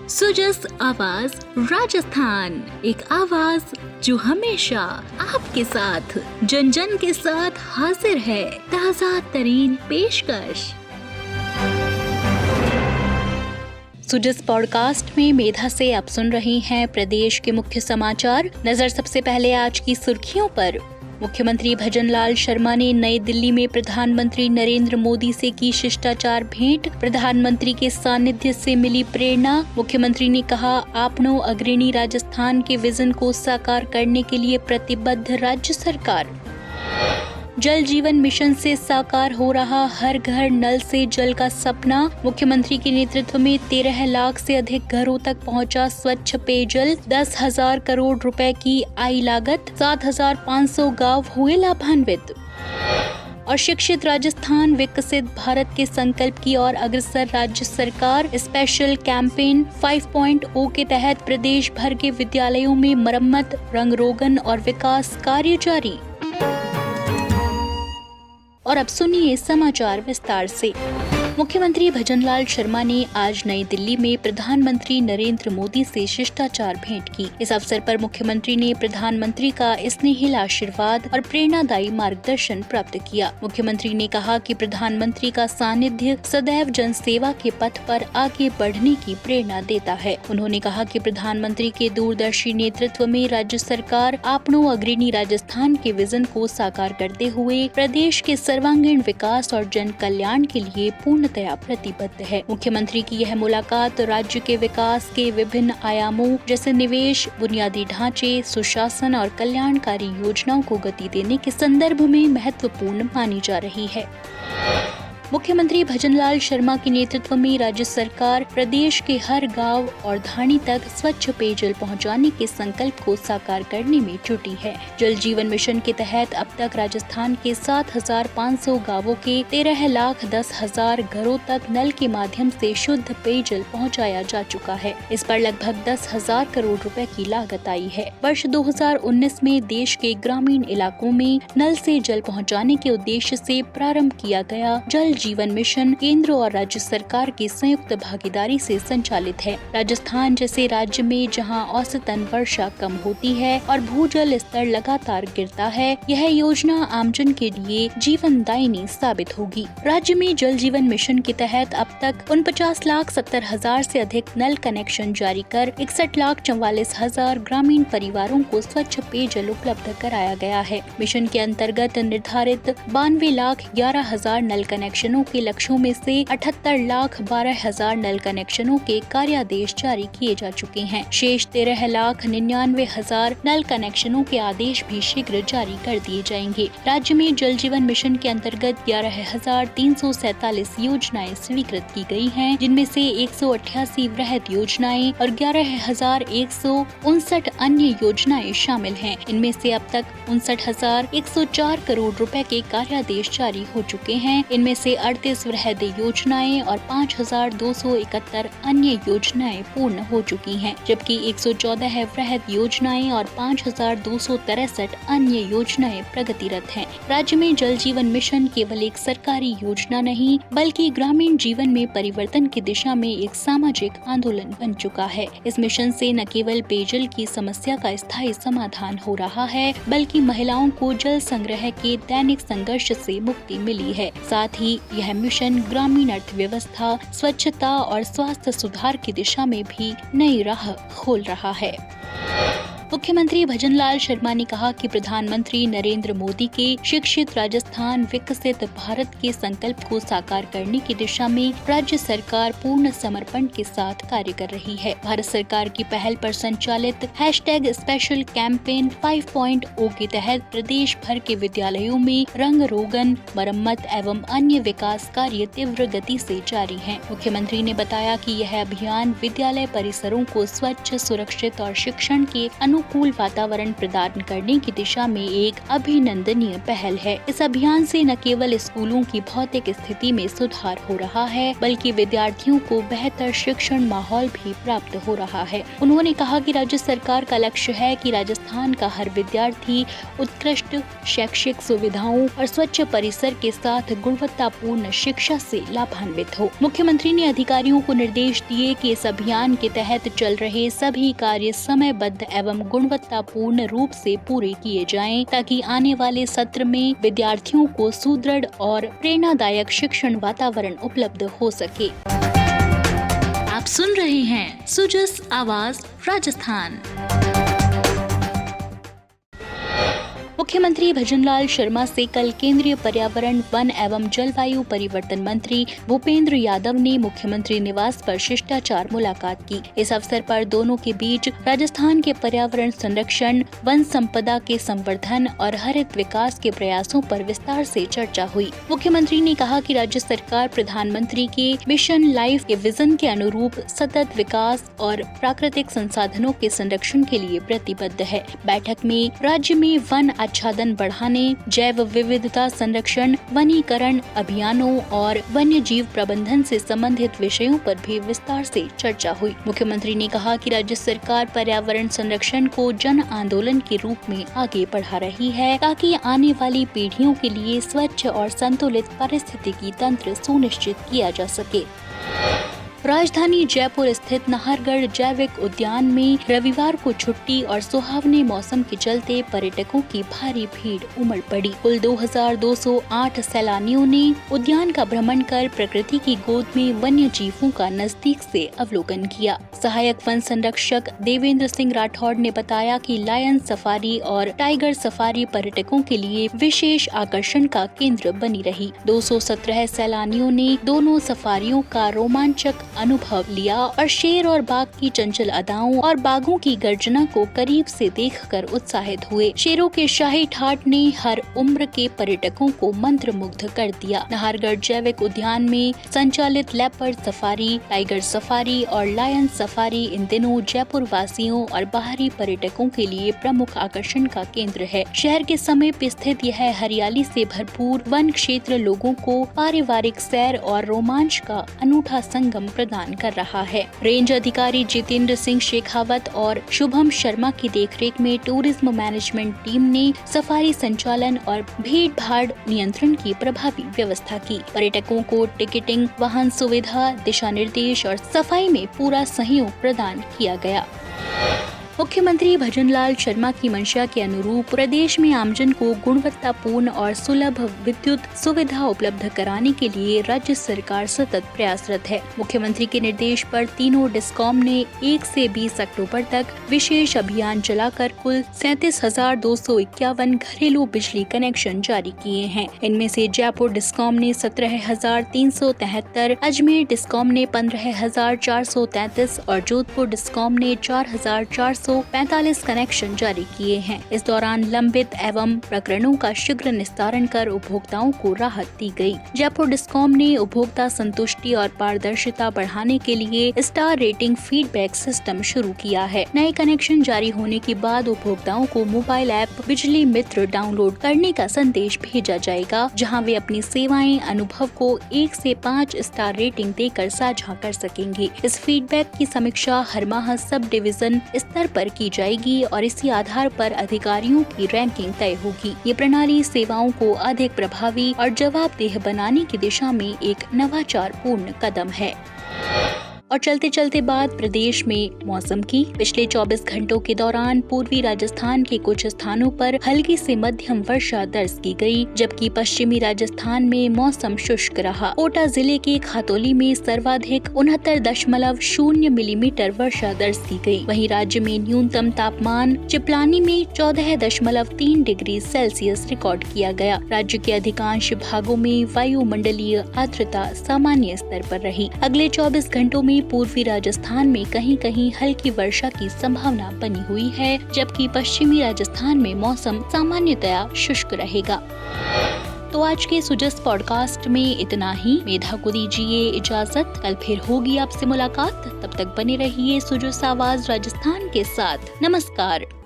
सुजस आवाज राजस्थान, एक आवाज जो हमेशा आपके साथ, जन जन के साथ हाजिर है। ताज़ा तरीन पेशकश। सुजस पॉडकास्ट में मेधा से आप सुन रही हैं प्रदेश के मुख्य समाचार। नजर सबसे पहले आज की सुर्खियों पर। मुख्यमंत्री भजनलाल शर्मा ने नई दिल्ली में प्रधानमंत्री नरेंद्र मोदी से की शिष्टाचार भेंट। प्रधानमंत्री के सानिध्य से मिली प्रेरणा। मुख्यमंत्री ने कहा, आपनो अग्रणी राजस्थान के विजन को साकार करने के लिए प्रतिबद्ध राज्य सरकार। जल जीवन मिशन से साकार हो रहा हर घर नल से जल का सपना। मुख्यमंत्री के नेतृत्व में 13 लाख से अधिक घरों तक पहुंचा स्वच्छ पेयजल। 10,000 करोड़ रुपए की आई लागत। 7,500 गांव हुए लाभान्वित। और शिक्षित राजस्थान विकसित भारत के संकल्प की ओर अग्रसर राज्य सरकार। स्पेशल कैंपेन 5.0 के तहत प्रदेश भर के विद्यालयों में मरम्मत, रंग रोगन और विकास कार्य जारी। और अब सुनिए समाचार विस्तार से। मुख्यमंत्री भजनलाल शर्मा ने आज नई दिल्ली में प्रधानमंत्री नरेंद्र मोदी से शिष्टाचार भेंट की। इस अवसर पर मुख्यमंत्री ने प्रधानमंत्री का स्नेहिल आशीर्वाद और प्रेरणादायी मार्गदर्शन प्राप्त किया। मुख्यमंत्री ने कहा कि प्रधानमंत्री का सानिध्य सदैव जन सेवा के पथ पर आगे बढ़ने की प्रेरणा देता है। उन्होंने कहा कि प्रधानमंत्री के दूरदर्शी नेतृत्व में राज्य सरकार आपनो अग्रणी राजस्थान के विजन को साकार करते हुए प्रदेश के सर्वांगीण विकास और जन कल्याण के लिए पूर्णतया प्रतिबद्ध है। मुख्यमंत्री की यह मुलाकात राज्य के विकास के विभिन्न आयामों जैसे निवेश, बुनियादी ढांचे, सुशासन और कल्याणकारी योजनाओं को गति देने के संदर्भ में महत्वपूर्ण मानी जा रही है। मुख्यमंत्री भजनलाल शर्मा के नेतृत्व में राज्य सरकार प्रदेश के हर गांव और धाणी तक स्वच्छ पेयजल पहुंचाने के संकल्प को साकार करने में जुटी है। जल जीवन मिशन के तहत अब तक राजस्थान के 7,500 गांवों के 13,10,000 घरों तक नल के माध्यम से शुद्ध पेयजल पहुंचाया जा चुका है। इस पर लगभग 10,000 करोड़ रुपए की लागत आई है। वर्ष 2019 में देश के ग्रामीण इलाकों में नल से जल पहुँचाने के उद्देश्य से प्रारंभ किया गया जल जीवन मिशन केंद्र और राज्य सरकार की संयुक्त भागीदारी से संचालित है। राजस्थान जैसे राज्य में जहां औसतन वर्षा कम होती है और भूजल स्तर लगातार गिरता है, यह योजना आमजन के लिए जीवनदायिनी साबित होगी। राज्य में जल जीवन मिशन के तहत अब तक 49,70,000 से अधिक नल कनेक्शन जारी कर 61,44,000 ग्रामीण परिवारों को स्वच्छ पेयजल उपलब्ध कराया गया है। मिशन के अंतर्गत निर्धारित 92,11,000 नल कनेक्शनों के लक्ष्यों में से 78,12,000 नल कनेक्शनों के कार्यादेश जारी किए जा चुके हैं। शेष 13,99,000 नल कनेक्शनों के आदेश भी शीघ्र जारी कर दिए जाएंगे। राज्य में जल जीवन मिशन के अंतर्गत 11,347 योजनाएं स्वीकृत की गई हैं, जिनमें से 188 वृहद योजनाएं और 11,159 अन्य योजनाएं शामिल हैं। इनमें से अब तक 59,104 करोड़ रुपए के कार्यादेश जारी हो चुके हैं। इनमें से 38 वृहद योजनाएं और 5,271 अन्य योजनाएं पूर्ण हो चुकी हैं, जबकि 114 वृहद योजनाएं और 5,263 अन्य योजनाएं प्रगतिरत हैं। राज्य में जल जीवन मिशन केवल एक सरकारी योजना नहीं, बल्कि ग्रामीण जीवन में परिवर्तन की दिशा में एक सामाजिक आंदोलन बन चुका है। इस मिशन से न केवल पेयजल की समस्या का स्थायी समाधान हो रहा है, बल्कि महिलाओं को जल संग्रह के दैनिक संघर्ष से मुक्ति मिली है। साथ ही यह मिशन ग्रामीण अर्थव्यवस्था, स्वच्छता और स्वास्थ्य सुधार की दिशा में भी नई राह खोल रहा है। मुख्यमंत्री भजनलाल शर्मा ने कहा कि प्रधानमंत्री नरेंद्र मोदी के शिक्षित राजस्थान विकसित भारत के संकल्प को साकार करने की दिशा में राज्य सरकार पूर्ण समर्पण के साथ कार्य कर रही है। भारत सरकार की पहल पर संचालित #स्पेशल कैंपेन 5.0 के तहत प्रदेश भर के विद्यालयों में रंग रोगन, मरम्मत एवं अन्य विकास कार्य तीव्र गति से जारी है। मुख्यमंत्री ने बताया कि यह अभियान विद्यालय परिसरों को स्वच्छ, सुरक्षित और शिक्षण के अनुकूल वातावरण प्रदान करने की दिशा में एक अभिनंदनीय पहल है। इस अभियान से न केवल स्कूलों की भौतिक स्थिति में सुधार हो रहा है, बल्कि विद्यार्थियों को बेहतर शिक्षण माहौल भी प्राप्त हो रहा है। उन्होंने कहा कि राज्य सरकार का लक्ष्य है कि राजस्थान का हर विद्यार्थी उत्कृष्ट शैक्षिक सुविधाओं और स्वच्छ परिसर के साथ गुणवत्तापूर्ण शिक्षा से लाभान्वित हो। मुख्यमंत्री ने अधिकारियों को निर्देश दिए कि इस अभियान के तहत चल रहे सभी कार्य समयबद्ध एवं गुणवत्तापूर्ण रूप से पूरे किए जाएं, ताकि आने वाले सत्र में विद्यार्थियों को सुदृढ़ और प्रेरणादायक शिक्षण वातावरण उपलब्ध हो सके। आप सुन रहे हैं सुजस आवाज राजस्थान। मुख्यमंत्री भजनलाल शर्मा से कल केंद्रीय पर्यावरण, वन एवं जलवायु परिवर्तन मंत्री भूपेंद्र यादव ने मुख्यमंत्री निवास पर शिष्टाचार मुलाकात की। इस अवसर पर दोनों के बीच राजस्थान के पर्यावरण संरक्षण, वन संपदा के संवर्धन और हरित विकास के प्रयासों पर विस्तार से चर्चा हुई। मुख्यमंत्री ने कहा कि राज्य सरकार प्रधानमंत्री के मिशन लाइफ के विजन के अनुरूप सतत विकास और प्राकृतिक संसाधनों के संरक्षण के लिए प्रतिबद्ध है। बैठक में राज्य में वन आच्छादन बढ़ाने, जैव विविधता संरक्षण, वनीकरण अभियानों और वन्य जीव प्रबंधन से संबंधित विषयों पर भी विस्तार से चर्चा हुई। मुख्यमंत्री ने कहा कि राज्य सरकार पर्यावरण संरक्षण को जन आंदोलन के रूप में आगे बढ़ा रही है, ताकि आने वाली पीढ़ियों के लिए स्वच्छ और संतुलित पारिस्थितिकी तंत्र सुनिश्चित किया जा सके। राजधानी जयपुर स्थित नाहरगढ़ जैविक उद्यान में रविवार को छुट्टी और सुहावने मौसम के चलते पर्यटकों की भारी भीड़ उमड़ पड़ी। कुल 2208 सैलानियों ने उद्यान का भ्रमण कर प्रकृति की गोद में वन्य जीवों का नजदीक से अवलोकन किया। सहायक वन संरक्षक देवेंद्र सिंह राठौड़ ने बताया कि लायन सफारी और टाइगर सफारी पर्यटकों के लिए विशेष आकर्षण का केंद्र बनी रही। 217 सैलानियों ने दोनों सफारियों का रोमांचक अनुभव लिया और शेर और बाघ की चंचल अदाओं और बाघों की गर्जना को करीब से देखकर उत्साहित हुए। शेरों के शाही ठाट ने हर उम्र के पर्यटकों को मंत्रमुग्ध कर दिया। नाहरगढ़ जैविक उद्यान में संचालित लेपर्ड सफारी, टाइगर सफारी और लायन सफारी इन दिनों जयपुर वासियों और बाहरी पर्यटकों के लिए प्रमुख आकर्षण का केंद्र है। शहर के समीप स्थित यह हरियाली से भरपूर वन क्षेत्र लोगों को पारिवारिक सैर और रोमांच का अनूठा संगम प्रदान कर रहा है। रेंज अधिकारी जितेंद्र सिंह शेखावत और शुभम शर्मा की देखरेख में टूरिज्म मैनेजमेंट टीम ने सफारी संचालन और भीड़ भाड़ नियंत्रण की प्रभावी व्यवस्था की। पर्यटकों को टिकटिंग, वाहन सुविधा, दिशा निर्देश और सफाई में पूरा सहयोग प्रदान किया गया। मुख्यमंत्री भजनलाल शर्मा की मंशा के अनुरूप प्रदेश में आमजन को गुणवत्तापूर्ण और सुलभ विद्युत सुविधा उपलब्ध कराने के लिए राज्य सरकार सतत प्रयासरत है। मुख्यमंत्री के निर्देश पर तीनों डिस्कॉम ने 1 से 20 अक्टूबर तक विशेष अभियान चलाकर कुल 37,251 घरेलू बिजली कनेक्शन जारी किए हैं। इनमें से जयपुर डिस्कॉम ने 17,373, अजमेर डिस्कॉम ने 15,433 और जोधपुर डिस्कॉम ने 4,445 कनेक्शन जारी किए हैं। इस दौरान लंबित एवं प्रकरणों का शीघ्र निस्तारण कर उपभोक्ताओं को राहत दी गई। जयपुर डिस्कॉम ने उपभोक्ता संतुष्टि और पारदर्शिता बढ़ाने के लिए स्टार रेटिंग फीडबैक सिस्टम शुरू किया है। नए कनेक्शन जारी होने के बाद उपभोक्ताओं को मोबाइल ऐप बिजली मित्र डाउनलोड करने का संदेश भेजा जाएगा, जहां वे अपनी सेवाएं अनुभव को 1 से 5 स्टार रेटिंग देकर साझा कर सकेंगे। इस फीडबैक की समीक्षा हर माह सब डिवीजन स्तर पर की जाएगी और इसी आधार पर अधिकारियों की रैंकिंग तय होगी। ये प्रणाली सेवाओं को अधिक प्रभावी और जवाबदेह बनाने की दिशा में एक नवाचारपूर्ण कदम है। और चलते चलते बात प्रदेश में मौसम की। पिछले 24 घंटों के दौरान पूर्वी राजस्थान के कुछ स्थानों पर हल्की से मध्यम वर्षा दर्ज की गई, जबकि पश्चिमी राजस्थान में मौसम शुष्क रहा। कोटा जिले के खातौली में सर्वाधिक 69.0 मिलीमीटर वर्षा दर्ज की गई। वहीं राज्य में न्यूनतम तापमान चिपलानी में 14.3 डिग्री सेल्सियस रिकॉर्ड किया गया। राज्य के अधिकांश भागों में वायुमंडलीय आर्द्रता सामान्य स्तर पर रही। अगले 24 घंटों में पूर्वी राजस्थान में कहीं कहीं हल्की वर्षा की संभावना बनी हुई है, जबकि पश्चिमी राजस्थान में मौसम सामान्यतया शुष्क रहेगा। तो आज के सुजस पॉडकास्ट में इतना ही। मेधा को दीजिए इजाजत। कल फिर होगी आपसे मुलाकात। तब तक बने रहिए सुजस आवाज राजस्थान के साथ। नमस्कार।